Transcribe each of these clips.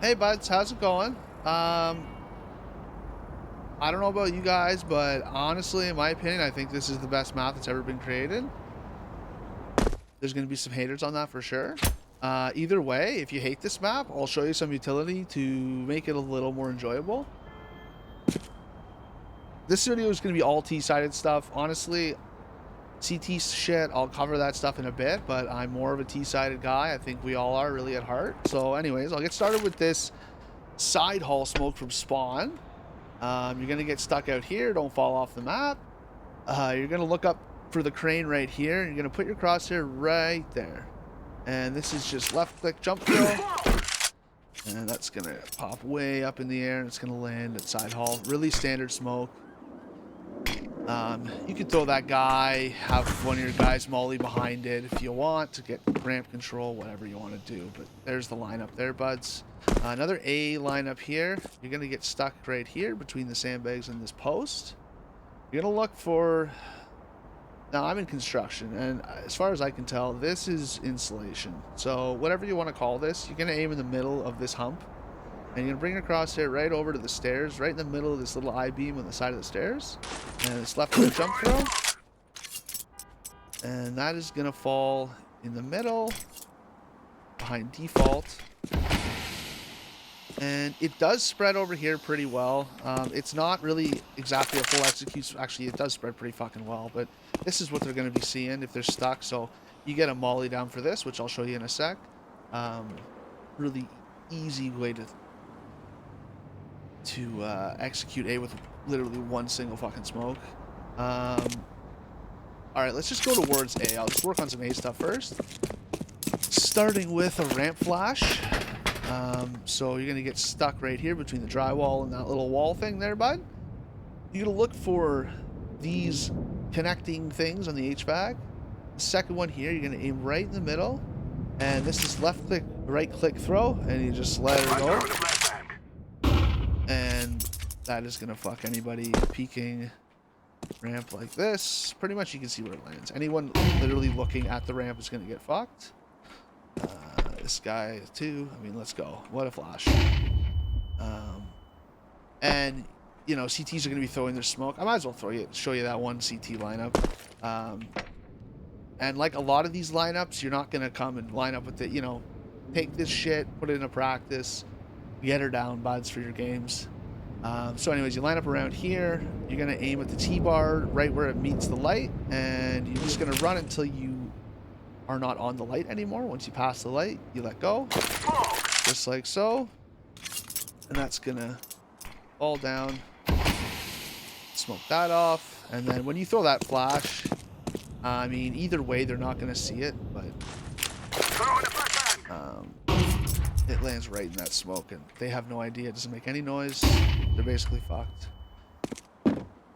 Hey buds, how's it going? I don't know about you guys, but honestly, in my opinion, I think this is the best map that's ever been created. There's going to be some haters on that for sure. Either way, if you hate this map, I'll show you some utility to make it a little more enjoyable. This video is going to be all T-sided stuff. Honestly, CT shit, I'll cover that stuff in a bit, but I'm more of a T-sided guy. I think we all are really at heart. So anyways, I'll get started with this side hall smoke from spawn. You're going to get stuck out here. Don't fall off the map. You're going to look up for the crane right here. You're going to put your crosshair right there. And this is just left click jump throw. And that's going to pop way up in the air. And it's going to land at side hall. Really standard smoke. You can throw that guy, have one of your guys molly behind it if you want to get ramp control, whatever you want to do. But there's the lineup there, buds. Another A lineup here. You're going to get stuck right here between the sandbags and this post. You're going to look for... Now, I'm in construction, and as far as I can tell, this is insulation. So, whatever you want to call this, you're going to aim in the middle of this hump. And you're going to bring your crosshair right over to the stairs, right in the middle of this little I-beam on the side of the stairs. And it's left click jump throw. And that is going to fall in the middle, behind default. And it does spread over here pretty well. It's not really exactly a full execute. Actually, it does spread pretty fucking well. But this is what they're going to be seeing if they're stuck. So you get a molly down for this, which I'll show you in a sec. Really easy way to execute A with literally one single fucking smoke. Alright, let's just go towards A. I'll just work on some A stuff first. Starting with a ramp flash. So you're going to get stuck right here between the drywall and that little wall thing there, bud. You're going to look for these connecting things on the HVAC. The second one here, you're going to aim right in the middle. And this is left click, right click throw, and you just let it go. And that is going to fuck anybody peeking ramp like this. Pretty much you can see where it lands. Anyone literally looking at the ramp is going to get fucked. This guy too. I mean, let's go. What a flash. And you know, CTs are going to be throwing their smoke. I might as well show you that one CT lineup. And like a lot of these lineups, you're not going to come and line up with it. You know, take this shit, put it into practice, get her down, buds, for your games. So anyways, you line up around here. You're going to aim at the T-bar right where it meets the light, and you're just going to run until you are not on the light anymore. Once you pass the light, you let go, just like so, and that's gonna fall down. Smoke that off, and then when you throw that flash, I mean, either way they're not gonna see it, but it lands right in that smoke, and they have no idea. It doesn't make any noise. They're basically fucked.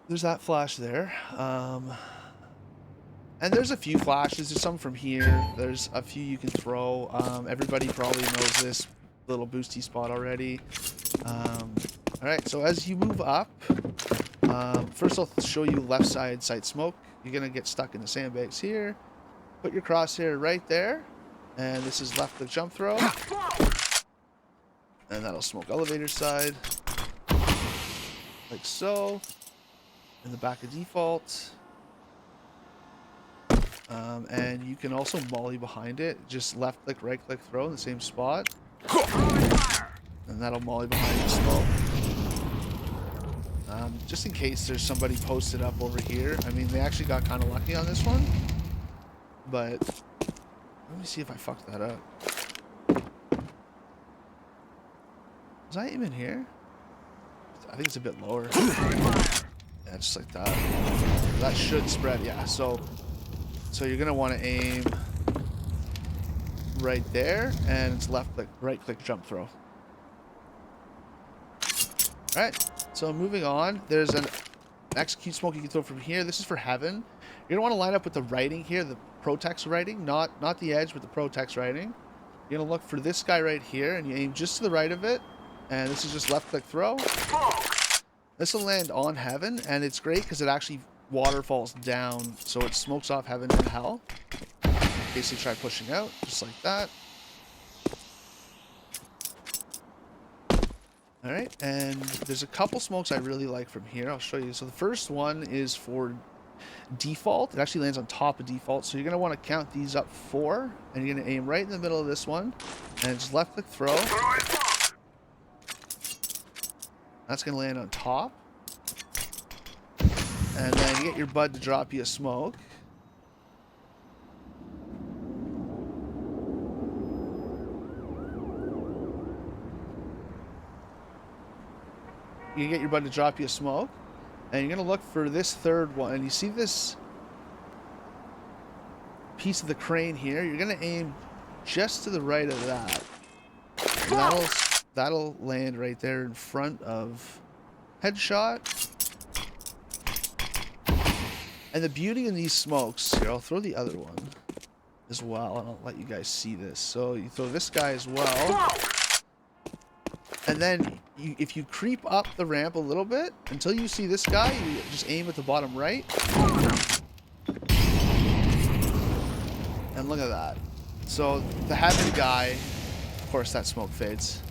There's that flash there. And there's a few flashes. There's some from here. There's a few you can throw. Everybody probably knows this little boosty spot already. Alright, so as you move up, first I'll show you left side sight smoke. You're going to get stuck in the sandbags here. Put your crosshair right there. And this is left click jump throw. And that'll smoke elevator side. Like so. In the back of default. And you can also molly behind it. Just left click, right click, throw in the same spot. And that'll molly behind the smoke. Just in case there's somebody posted up over here. I mean, they actually got kind of lucky on this one. But let me see if I fucked that up. Was I even here? I think it's a bit lower. Yeah, just like that. That should spread, yeah. So you're going to want to aim right there, and it's left click, right click, jump throw. Alright, so moving on, there's an execute smoke you can throw from here. This is for heaven. You're going to want to line up with the writing here, the Protex writing, not the edge, but the Protex writing. You're going to look for this guy right here, and you aim just to the right of it, and this is just left click throw. This will land on heaven, and it's great because it actually waterfalls down, so it smokes off heaven and hell. In case you try pushing out, just like that. All right, and there's a couple smokes I really like from here. I'll show you. So the first one is for default. It actually lands on top of default. So you're going to want to count these up 4, and you're going to aim right in the middle of this one, and just left click throw. That's going to land on top. And then you get your bud to drop you a smoke. You get your bud to drop you a smoke. And you're going to look for this third one. And you see this piece of the crane here? You're going to aim just to the right of that. And that'll land right there in front of headshot. And the beauty in these smokes, here, I'll throw the other one as well, and I'll let you guys see this. So you throw this guy as well. And then if you creep up the ramp a little bit, until you see this guy, you just aim at the bottom right. And look at that. So the heaven guy, of course that smoke fades.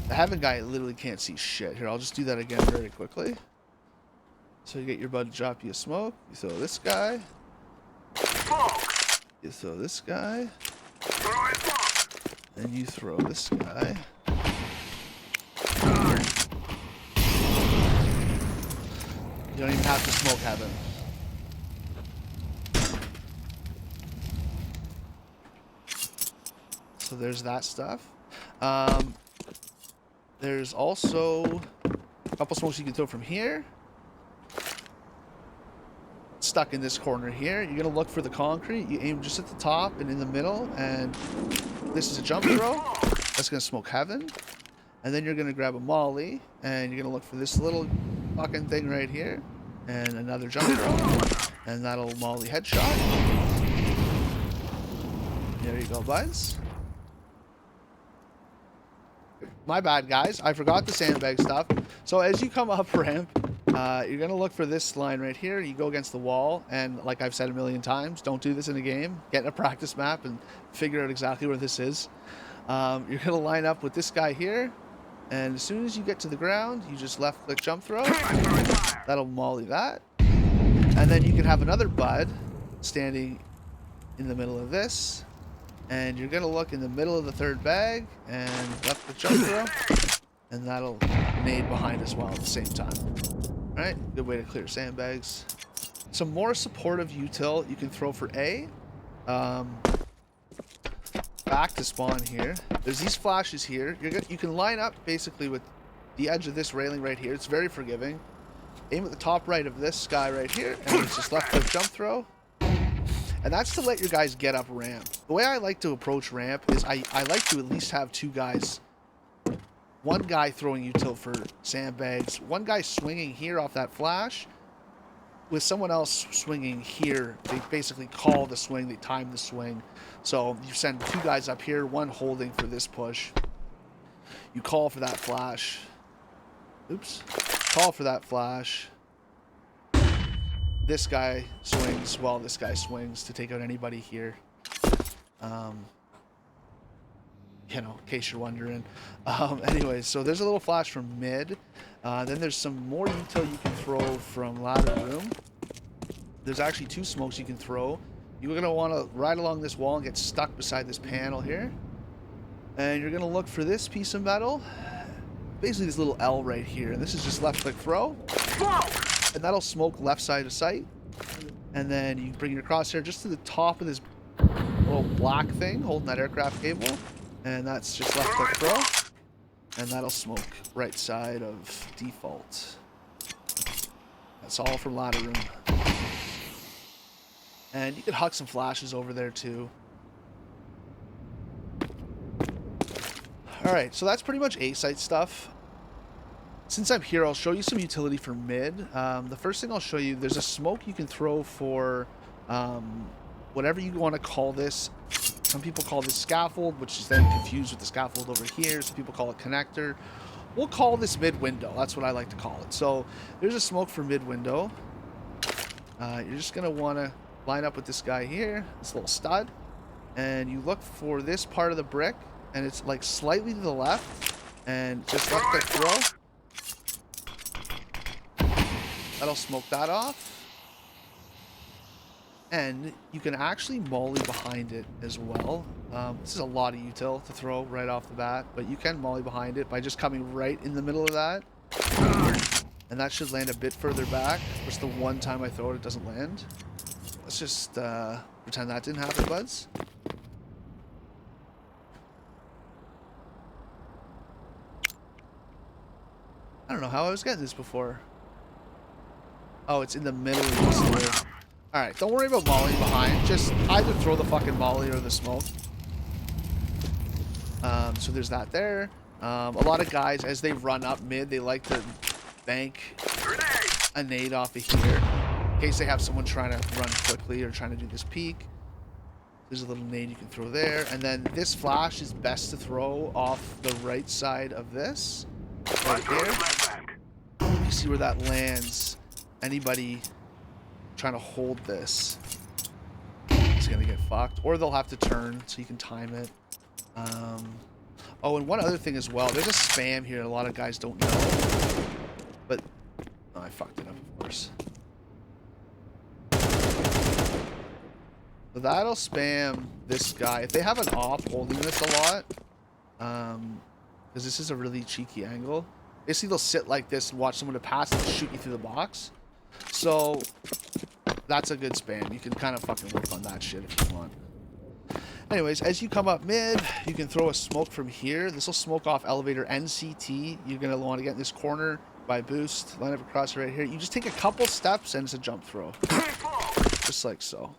The heaven guy literally can't see shit. Here, I'll just do that again very quickly. So you get your bud to drop you a smoke. You throw this guy. You throw this guy. And you throw this guy. You don't even have to smoke heaven. So there's that stuff. There's also a couple smokes you can throw from here. Stuck in this corner here. You're gonna look for the concrete. You aim just at the top and in the middle, and this is a jump throw. That's gonna smoke heaven. And then you're gonna grab a molly, and you're gonna look for this little fucking thing right here, and another jump throw, and that'll molly headshot. There you go, buds. My bad, guys. I forgot the sandbag stuff. So as you come up ramp, you're going to look for this line right here. You go against the wall, and like I've said a million times, don't do this in a game. Get in a practice map and figure out exactly where this is. You're going to line up with this guy here, and as soon as you get to the ground, you just left-click jump throw. That'll molly that. And then you can have another bud standing in the middle of this. And you're going to look in the middle of the third bag and left the jump throw. And that'll nade behind as well at the same time. Alright, good way to clear sandbags. Some more supportive util you can throw for A. Back to spawn here. There's these flashes here. You can line up basically with the edge of this railing right here. It's very forgiving. Aim at the top right of this guy right here. And it's just left click jump throw. And that's to let your guys get up ramp. The way I like to approach ramp is I like to at least have 2 guys. One guy throwing util for sandbags. One guy swinging here off that flash. With someone else swinging here. They basically call the swing. They time the swing. So you send 2 guys up here. One holding for this push. You call for that flash. Oops. Call for that flash. This guy swings while this guy swings to take out anybody here. You know, in case you're wondering. Anyways, so there's a little flash from mid. Then there's some more util you can throw from ladder room. There's actually 2 smokes you can throw. You're going to want to ride along this wall and get stuck beside this panel here. And you're going to look for this piece of metal. Basically this little L right here. And this is just left click throw. And that'll smoke left side of sight. And then you bring your crosshair just to the top of this little black thing holding that aircraft cable. And that's just left click throw. And that'll smoke right side of default. That's all from ladder room. And you could huck some flashes over there too. Alright, so that's pretty much A-site stuff. Since I'm here, I'll show you some utility for mid. The first thing I'll show you, there's a smoke you can throw for whatever you want to call this. Some people call this scaffold, which is then confused with the scaffold over here. Some people call it connector. We'll call this mid window. That's what I like to call it. So there's a smoke for mid window. You're just going to want to line up with this guy here, this little stud. And you look for this part of the brick, and it's like slightly to the left. And just left click throw. That'll smoke that off. And you can actually molly behind it as well. This is a lot of util to throw right off the bat, but you can molly behind it by just coming right in the middle of that. And that should land a bit further back. Just the one time I throw it, it doesn't land. Let's just pretend that didn't happen, buds. I don't know how I was getting this before. Oh, it's in the middle of this little... Alright, don't worry about mollying behind. Just either throw the fucking molly or the smoke. So there's that there. A lot of guys, as they run up mid, they like to bank a nade off of here. In case they have someone trying to run quickly or trying to do this peek. There's a little nade you can throw there. And then this flash is best to throw off the right side of this. Right there. You see where that lands. Anybody trying to hold this is gonna get fucked, or they'll have to turn so you can time it. Oh, and one other thing as well, there's a spam here a lot of guys don't know, but oh, I fucked it up, of course. So that'll spam this guy if they have an off holding this a lot, because this is a really cheeky angle. Basically they'll sit like this and watch someone to pass and shoot you through the box. So that's a good spam. You can kind of fucking work on that shit if you want. Anyways, as you come up mid, you can throw a smoke from here. This will smoke off elevator and CT. You're going to want to get in this corner by boost. Line up across right here. You just take a couple steps and it's a jump throw. Just like so.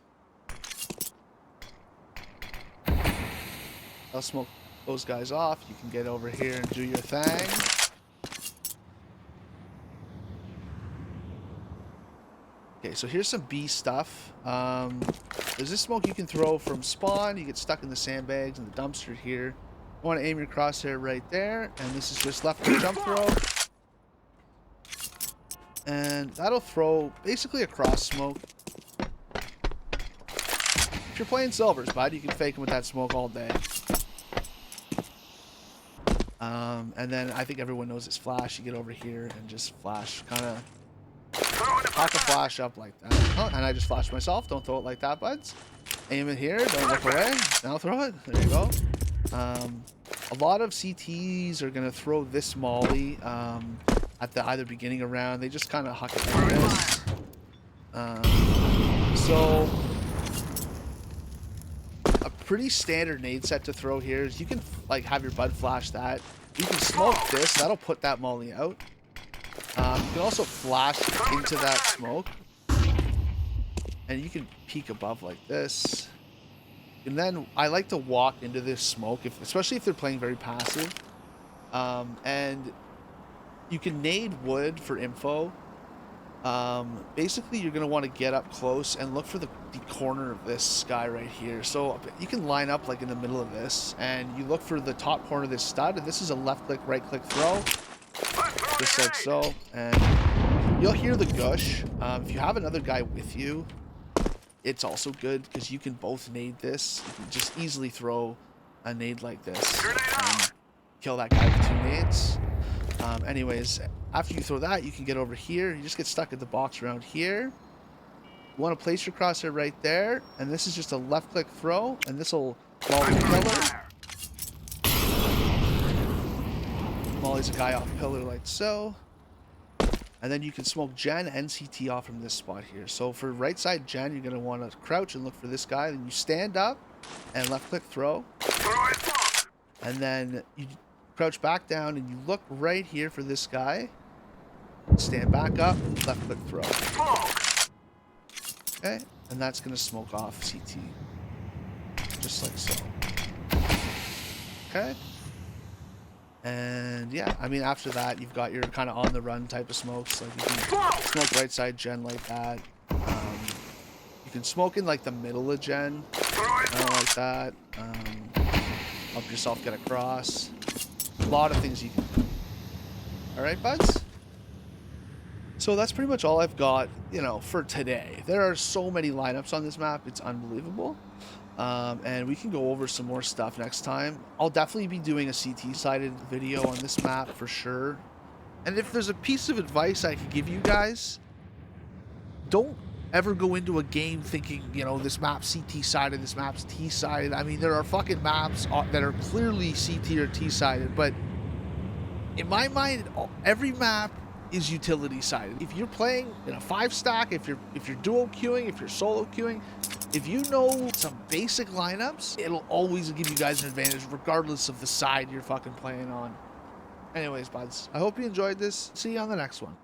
I'll smoke those guys off. You can get over here and do your thing. Okay, so here's some B stuff. There's this smoke you can throw from spawn. You get stuck in the sandbags and the dumpster here. You want to aim your crosshair right there. And this is just left click jump throw. And that'll throw basically a cross smoke. If you're playing silvers, bud, you can fake them with that smoke all day. And then I think everyone knows it's flash. You get over here and just flash kind of... Pop a flash up like that. Oh, and I just flashed myself. Don't throw it like that, buds. Aim it here. Don't look away. Now throw it. There you go. A lot of CTs are going to throw this molly at the either beginning of round. They just kind of huck it like this. So a pretty standard nade set to throw here is you can like have your bud flash that. You can smoke this. That'll put that molly out. You can also flash into that smoke. And you can peek above like this. And then I like to walk into this smoke, especially if they're playing very passive. And you can nade wood for info. Basically, you're going to want to get up close and look for the corner of this guy right here. So you can line up like in the middle of this. And you look for the top corner of this stud. And this is a left click, right click throw. Just like so. And you'll hear the gush. If you have another guy with you, it's also good because you can both nade this. You can just easily throw a nade like this and kill that guy with 2 nades. Anyways, after you throw that, you can get over here. You just get stuck at the box around here. You want to place your crosshair right there, and this is just a left click throw, and this will molly the pillar. Molly's a guy off pillar like so. And then you can smoke gen and CT off from this spot here. So for right side gen, you're going to want to crouch and look for this guy. Then you stand up and left click throw. And then you crouch back down and you look right here for this guy. Stand back up, left click throw. Okay, and that's going to smoke off CT. Just like so. Okay. And yeah, I mean, after that, you've got your kind of on the run type of smokes. Like you can smoke right side gen like that. You can smoke in like the middle of gen, like that. Help yourself get across. A lot of things you can do. All right, buds. So that's pretty much all I've got, you know, for today. There are so many lineups on this map; it's unbelievable. And we can go over some more stuff next time. I'll definitely be doing a CT-sided video on this map for sure. And if there's a piece of advice I could give you guys, don't ever go into a game thinking, you know, this map's CT-sided, this map's T-sided. I mean, there are fucking maps that are clearly CT or T-sided, but in my mind, every map is utility-sided. If you're playing in a 5-stack, if you're duo queuing, if you're solo queuing, if you know some basic lineups, it'll always give you guys an advantage regardless of the side you're fucking playing on. Anyways, buds, I hope you enjoyed this. See you on the next one.